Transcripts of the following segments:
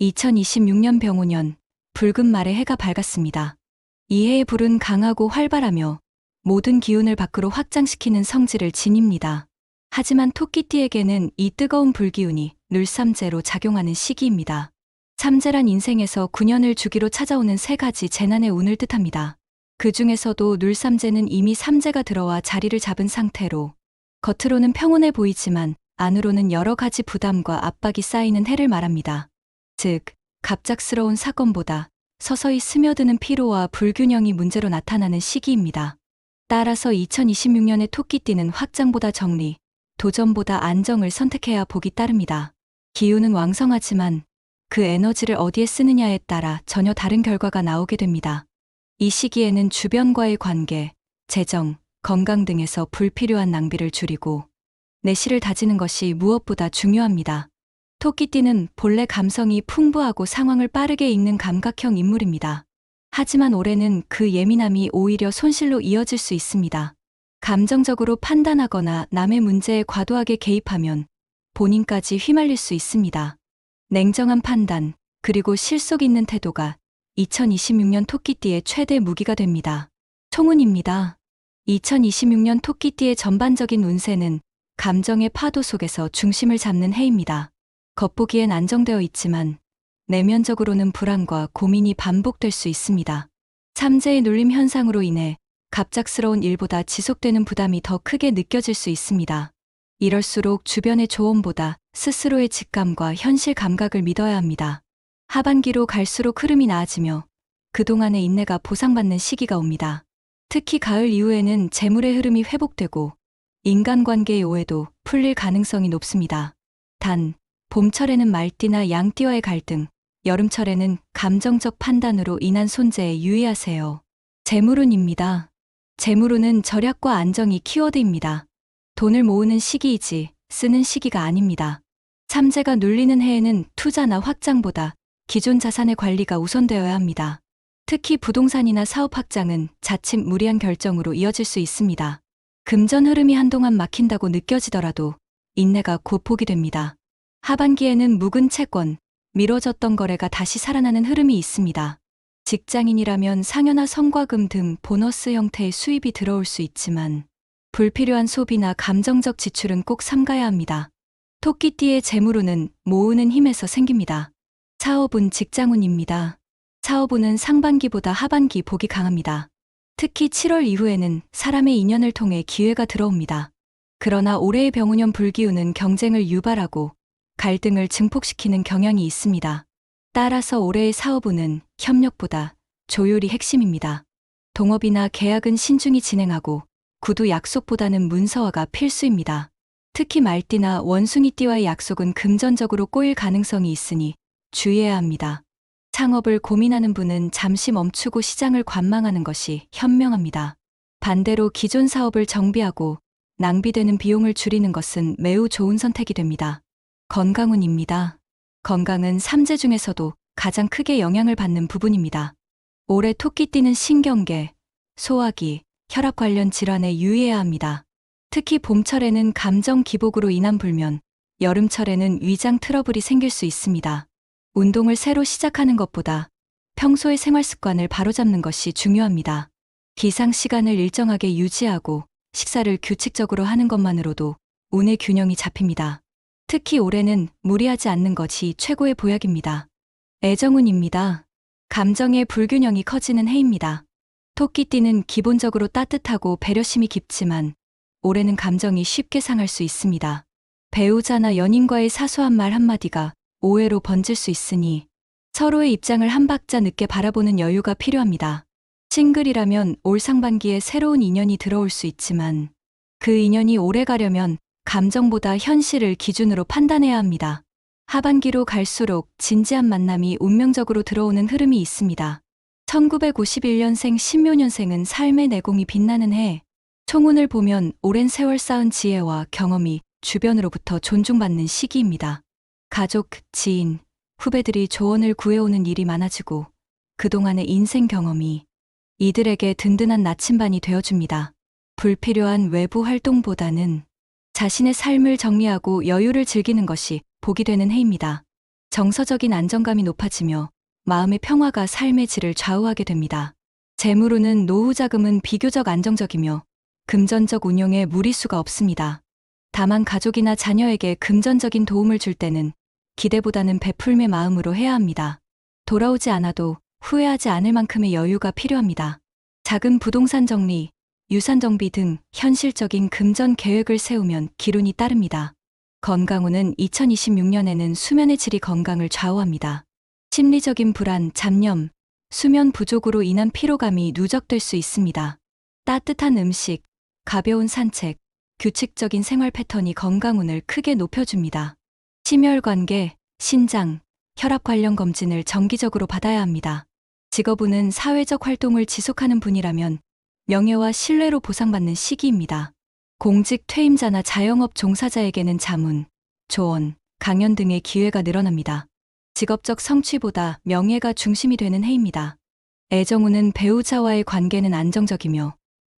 2026년 병오년 붉은 말에 해가 밝았습니다. 이 해의 불은 강하고 활발하며 모든 기운을 밖으로 확장시키는 성질을 지닙니다. 하지만 토끼띠에게는 이 뜨거운 불기운이 늘삼재로 작용하는 시기입니다. 삼재란 인생에서 9년을 주기로 찾아오는 세 가지 재난의 운을 뜻합니다. 그 중에서도 늘삼재는 이미 삼재가 들어와 자리를 잡은 상태로 겉으로는 평온해 보이지만 안으로는 여러 가지 부담과 압박이 쌓이는 해를 말합니다. 즉, 갑작스러운 사건보다 서서히 스며드는 피로와 불균형이 문제로 나타나는 시기입니다. 따라서 2026년의 토끼띠는 확장보다 정리, 도전보다 안정을 선택해야 복이 따릅니다. 기운은 왕성하지만 그 에너지를 어디에 쓰느냐에 따라 전혀 다른 결과가 나오게 됩니다. 이 시기에는 주변과의 관계, 재정, 건강 등에서 불필요한 낭비를 줄이고 내실을 다지는 것이 무엇보다 중요합니다. 토끼띠는 본래 감성이 풍부하고 상황을 빠르게 읽는 감각형 인물입니다. 하지만 올해는 그 예민함이 오히려 손실로 이어질 수 있습니다. 감정적으로 판단하거나 남의 문제에 과도하게 개입하면 본인까지 휘말릴 수 있습니다. 냉정한 판단, 그리고 실속 있는 태도가 2026년 토끼띠의 최대 무기가 됩니다. 총운입니다. 2026년 토끼띠의 전반적인 운세는 감정의 파도 속에서 중심을 잡는 해입니다. 겉보기엔 안정되어 있지만 내면적으로는 불안과 고민이 반복될 수 있습니다. 삼재의 눌림 현상으로 인해 갑작스러운 일보다 지속되는 부담이 더 크게 느껴질 수 있습니다. 이럴수록 주변의 조언보다 스스로의 직감과 현실 감각을 믿어야 합니다. 하반기로 갈수록 흐름이 나아지며 그동안의 인내가 보상받는 시기가 옵니다. 특히 가을 이후에는 재물의 흐름이 회복되고 인간관계의 오해도 풀릴 가능성이 높습니다. 단, 봄철에는 말띠나 양띠와의 갈등, 여름철에는 감정적 판단으로 인한 손재에 유의하세요. 재물운입니다. 재물운은 절약과 안정이 키워드입니다. 돈을 모으는 시기이지 쓰는 시기가 아닙니다. 삼재가 눌리는 해에는 투자나 확장보다 기존 자산의 관리가 우선되어야 합니다. 특히 부동산이나 사업 확장은 자칫 무리한 결정으로 이어질 수 있습니다. 금전 흐름이 한동안 막힌다고 느껴지더라도 인내가 곧 복이 됩니다. 하반기에는 묵은 채권, 미뤄졌던 거래가 다시 살아나는 흐름이 있습니다. 직장인이라면 상여나 성과금 등 보너스 형태의 수입이 들어올 수 있지만 불필요한 소비나 감정적 지출은 꼭 삼가야 합니다. 토끼띠의 재물운은 모으는 힘에서 생깁니다. 사업운, 직장운입니다. 사업운은 상반기보다 하반기 복이 강합니다. 특히 7월 이후에는 사람의 인연을 통해 기회가 들어옵니다. 그러나 올해의 병오년 불기운은 경쟁을 유발하고 갈등을 증폭시키는 경향이 있습니다. 따라서 올해의 사업운은 협력보다 조율이 핵심입니다. 동업이나 계약은 신중히 진행하고 구두 약속보다는 문서화가 필수입니다. 특히 말띠나 원숭이띠와의 약속은 금전적으로 꼬일 가능성이 있으니 주의해야 합니다. 창업을 고민하는 분은 잠시 멈추고 시장을 관망하는 것이 현명합니다. 반대로 기존 사업을 정비하고 낭비되는 비용을 줄이는 것은 매우 좋은 선택이 됩니다. 건강운입니다. 건강은 삼재 중에서도 가장 크게 영향을 받는 부분입니다. 올해 토끼띠는 신경계, 소화기, 혈압 관련 질환에 유의해야 합니다. 특히 봄철에는 감정 기복으로 인한 불면, 여름철에는 위장 트러블이 생길 수 있습니다. 운동을 새로 시작하는 것보다 평소의 생활 습관을 바로잡는 것이 중요합니다. 기상 시간을 일정하게 유지하고 식사를 규칙적으로 하는 것만으로도 운의 균형이 잡힙니다. 특히 올해는 무리하지 않는 것이 최고의 보약입니다. 애정운입니다. 감정의 불균형이 커지는 해입니다. 토끼띠는 기본적으로 따뜻하고 배려심이 깊지만 올해는 감정이 쉽게 상할 수 있습니다. 배우자나 연인과의 사소한 말 한마디가 오해로 번질 수 있으니 서로의 입장을 한 박자 늦게 바라보는 여유가 필요합니다. 싱글이라면 올 상반기에 새로운 인연이 들어올 수 있지만 그 인연이 오래 가려면 감정보다 현실을 기준으로 판단해야 합니다. 하반기로 갈수록 진지한 만남이 운명적으로 들어오는 흐름이 있습니다. 1951년생 신묘년생은 삶의 내공이 빛나는 해, 총운을 보면 오랜 세월 쌓은 지혜와 경험이 주변으로부터 존중받는 시기입니다. 가족, 지인, 후배들이 조언을 구해오는 일이 많아지고 그동안의 인생 경험이 이들에게 든든한 나침반이 되어줍니다. 불필요한 외부 활동보다는 자신의 삶을 정리하고 여유를 즐기는 것이 복이 되는 해입니다. 정서적인 안정감이 높아지며 마음의 평화가 삶의 질을 좌우하게 됩니다. 재물운은 노후 자금은 비교적 안정적이며 금전적 운용에 무리수가 없습니다. 다만 가족이나 자녀에게 금전적인 도움을 줄 때는 기대보다는 베풀매 마음으로 해야 합니다. 돌아오지 않아도 후회하지 않을 만큼의 여유가 필요합니다. 작은 부동산 정리, 유산 정비 등 현실적인 금전 계획을 세우면 기운이 따릅니다. 건강운은 2026년에는 수면의 질이 건강을 좌우합니다. 심리적인 불안, 잡념, 수면 부족으로 인한 피로감이 누적될 수 있습니다. 따뜻한 음식, 가벼운 산책, 규칙적인 생활 패턴이 건강운을 크게 높여줍니다. 심혈관계, 신장, 혈압 관련 검진을 정기적으로 받아야 합니다. 직업운은 사회적 활동을 지속하는 분이라면 명예와 신뢰로 보상받는 시기입니다. 공직 퇴임자나 자영업 종사자에게는 자문, 조언, 강연 등의 기회가 늘어납니다. 직업적 성취보다 명예가 중심이 되는 해입니다. 애정운은 배우자와의 관계는 안정적이며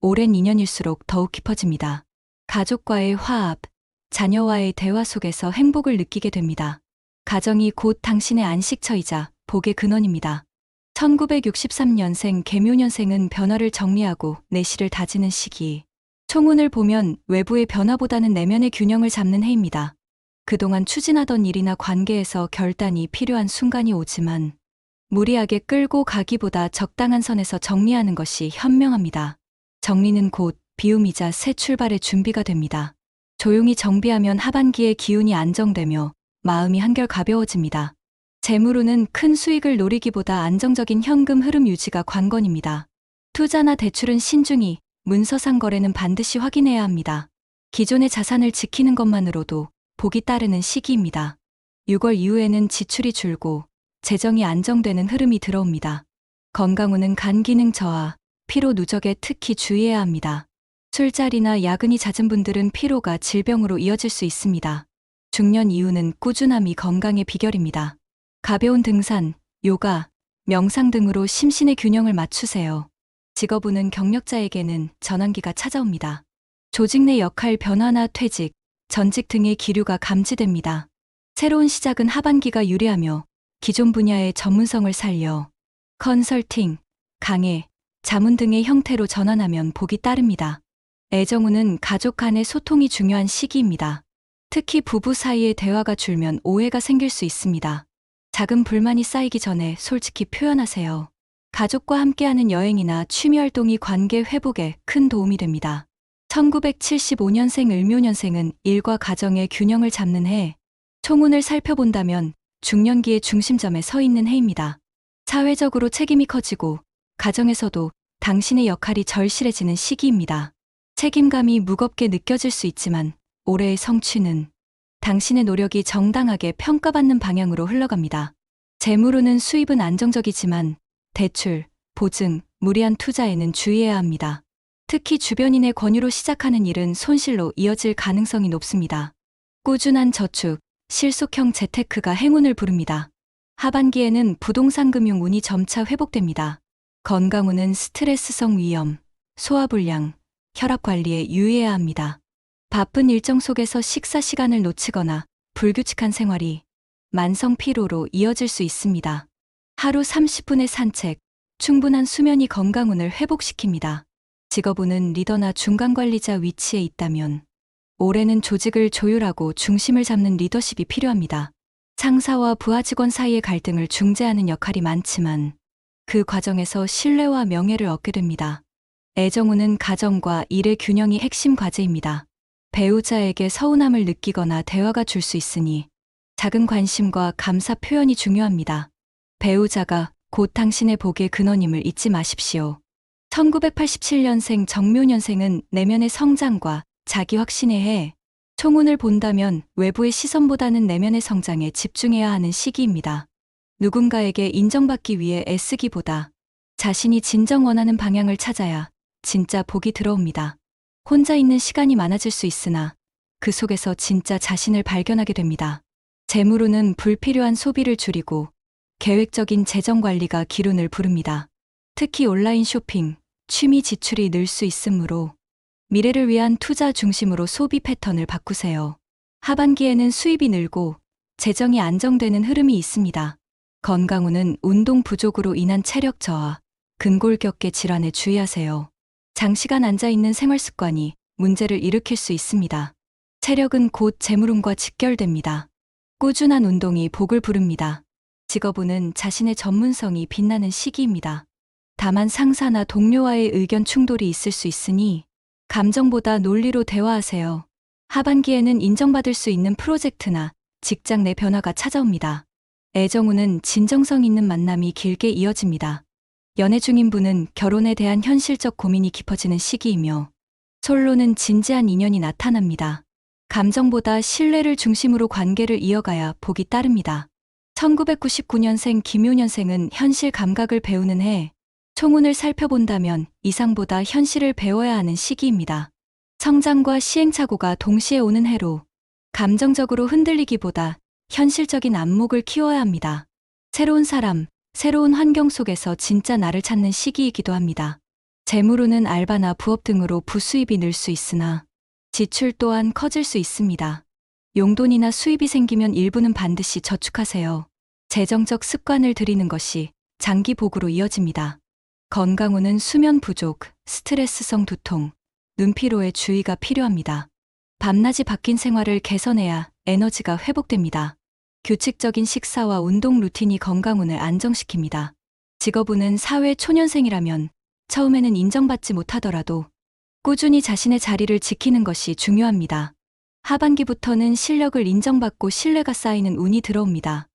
오랜 인연일수록 더욱 깊어집니다. 가족과의 화합, 자녀와의 대화 속에서 행복을 느끼게 됩니다. 가정이 곧 당신의 안식처이자 복의 근원입니다. 1963년생 개묘년생은 변화를 정리하고 내실을 다지는 시기. 총운을 보면 외부의 변화보다는 내면의 균형을 잡는 해입니다. 그동안 추진하던 일이나 관계에서 결단이 필요한 순간이 오지만 무리하게 끌고 가기보다 적당한 선에서 정리하는 것이 현명합니다. 정리는 곧 비움이자 새 출발의 준비가 됩니다. 조용히 정비하면 하반기에 기운이 안정되며 마음이 한결 가벼워집니다. 재물운은 큰 수익을 노리기보다 안정적인 현금 흐름 유지가 관건입니다. 투자나 대출은 신중히, 문서상 거래는 반드시 확인해야 합니다. 기존의 자산을 지키는 것만으로도 복이 따르는 시기입니다. 6월 이후에는 지출이 줄고 재정이 안정되는 흐름이 들어옵니다. 건강운은 간 기능 저하, 피로 누적에 특히 주의해야 합니다. 술자리나 야근이 잦은 분들은 피로가 질병으로 이어질 수 있습니다. 중년 이후는 꾸준함이 건강의 비결입니다. 가벼운 등산, 요가, 명상 등으로 심신의 균형을 맞추세요. 직업운은 경력자에게는 전환기가 찾아옵니다. 조직 내 역할 변화나 퇴직, 전직 등의 기류가 감지됩니다. 새로운 시작은 하반기가 유리하며 기존 분야의 전문성을 살려 컨설팅, 강의, 자문 등의 형태로 전환하면 복이 따릅니다. 애정운은 가족 간의 소통이 중요한 시기입니다. 특히 부부 사이의 대화가 줄면 오해가 생길 수 있습니다. 작은 불만이 쌓이기 전에 솔직히 표현하세요. 가족과 함께하는 여행이나 취미활동이 관계 회복에 큰 도움이 됩니다. 1975년생 을묘년생은 일과 가정의 균형을 잡는 해, 총운을 살펴본다면 중년기의 중심점에 서 있는 해입니다. 사회적으로 책임이 커지고 가정에서도 당신의 역할이 절실해지는 시기입니다. 책임감이 무겁게 느껴질 수 있지만 올해의 성취는 당신의 노력이 정당하게 평가받는 방향으로 흘러갑니다. 재물운은 수입은 안정적이지만 대출, 보증, 무리한 투자에는 주의해야 합니다. 특히 주변인의 권유로 시작하는 일은 손실로 이어질 가능성이 높습니다. 꾸준한 저축, 실속형 재테크가 행운을 부릅니다. 하반기에는 부동산 금융 운이 점차 회복됩니다. 건강운은 스트레스성 위염, 소화불량, 혈압 관리에 유의해야 합니다. 바쁜 일정 속에서 식사 시간을 놓치거나 불규칙한 생활이 만성 피로로 이어질 수 있습니다. 하루 30분의 산책, 충분한 수면이 건강운을 회복시킵니다. 직업운은 리더나 중간관리자 위치에 있다면 올해는 조직을 조율하고 중심을 잡는 리더십이 필요합니다. 상사와 부하 직원 사이의 갈등을 중재하는 역할이 많지만 그 과정에서 신뢰와 명예를 얻게 됩니다. 애정운은 가정과 일의 균형이 핵심 과제입니다. 배우자에게 서운함을 느끼거나 대화가 줄 수 있으니 작은 관심과 감사 표현이 중요합니다. 배우자가 곧 당신의 복의 근원임을 잊지 마십시오. 1987년생 정묘년생은 내면의 성장과 자기 확신의 해, 총운을 본다면 외부의 시선보다는 내면의 성장에 집중해야 하는 시기입니다. 누군가에게 인정받기 위해 애쓰기보다 자신이 진정 원하는 방향을 찾아야 진짜 복이 들어옵니다. 혼자 있는 시간이 많아질 수 있으나 그 속에서 진짜 자신을 발견하게 됩니다. 재물운은 불필요한 소비를 줄이고 계획적인 재정 관리가 기운을 부릅니다. 특히 온라인 쇼핑, 취미 지출이 늘 수 있으므로 미래를 위한 투자 중심으로 소비 패턴을 바꾸세요. 하반기에는 수입이 늘고 재정이 안정되는 흐름이 있습니다. 건강 후는 운동 부족으로 인한 체력 저하, 근골격계 질환에 주의하세요. 장시간 앉아있는 생활 습관이 문제를 일으킬 수 있습니다. 체력은 곧 재물운과 직결됩니다. 꾸준한 운동이 복을 부릅니다. 직업운은 자신의 전문성이 빛나는 시기입니다. 다만 상사나 동료와의 의견 충돌이 있을 수 있으니 감정보다 논리로 대화하세요. 하반기에는 인정받을 수 있는 프로젝트나 직장 내 변화가 찾아옵니다. 애정운은 진정성 있는 만남이 길게 이어집니다. 연애 중인 분은 결혼에 대한 현실적 고민이 깊어지는 시기이며 솔로는 진지한 인연이 나타납니다. 감정보다 신뢰를 중심으로 관계를 이어가야 복이 따릅니다. 1999년생 김효년생은 현실 감각을 배우는 해, 총운을 살펴본다면 이상보다 현실을 배워야 하는 시기입니다. 성장과 시행착오가 동시에 오는 해로 감정적으로 흔들리기보다 현실적인 안목을 키워야 합니다. 새로운 사람, 새로운 환경 속에서 진짜 나를 찾는 시기이기도 합니다. 재물운은 알바나 부업 등으로 부수입이 늘 수 있으나 지출 또한 커질 수 있습니다. 용돈이나 수입이 생기면 일부는 반드시 저축하세요. 재정적 습관을 들이는 것이 장기 복으로 이어집니다. 건강운은 수면 부족, 스트레스성 두통, 눈피로에 주의가 필요합니다. 밤낮이 바뀐 생활을 개선해야 에너지가 회복됩니다. 규칙적인 식사와 운동 루틴이 건강운을 안정시킵니다. 직업운은 사회 초년생이라면 처음에는 인정받지 못하더라도 꾸준히 자신의 자리를 지키는 것이 중요합니다. 하반기부터는 실력을 인정받고 신뢰가 쌓이는 운이 들어옵니다.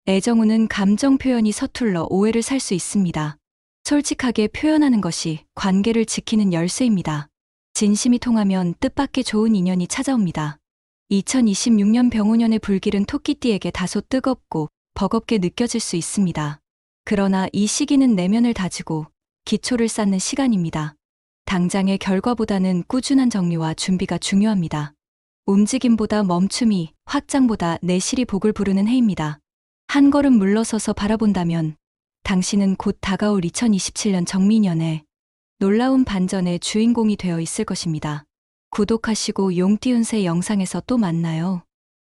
애정운은 감정 표현이 서툴러 오해를 살 수 있습니다. 솔직하게 표현하는 것이 관계를 지키는 열쇠입니다. 진심이 통하면 뜻밖의 좋은 인연이 찾아옵니다. 2026년 병오년의 불길은 토끼띠에게 다소 뜨겁고 버겁게 느껴질 수 있습니다. 그러나 이 시기는 내면을 다지고 기초를 쌓는 시간입니다. 당장의 결과보다는 꾸준한 정리와 준비가 중요합니다. 움직임보다 멈춤이, 확장보다 내실이 복을 부르는 해입니다. 한 걸음 물러서서 바라본다면 당신은 곧 다가올 2027년 정미년에 놀라운 반전의 주인공이 되어 있을 것입니다. 구독하시고 용띠운세 영상에서 또 만나요.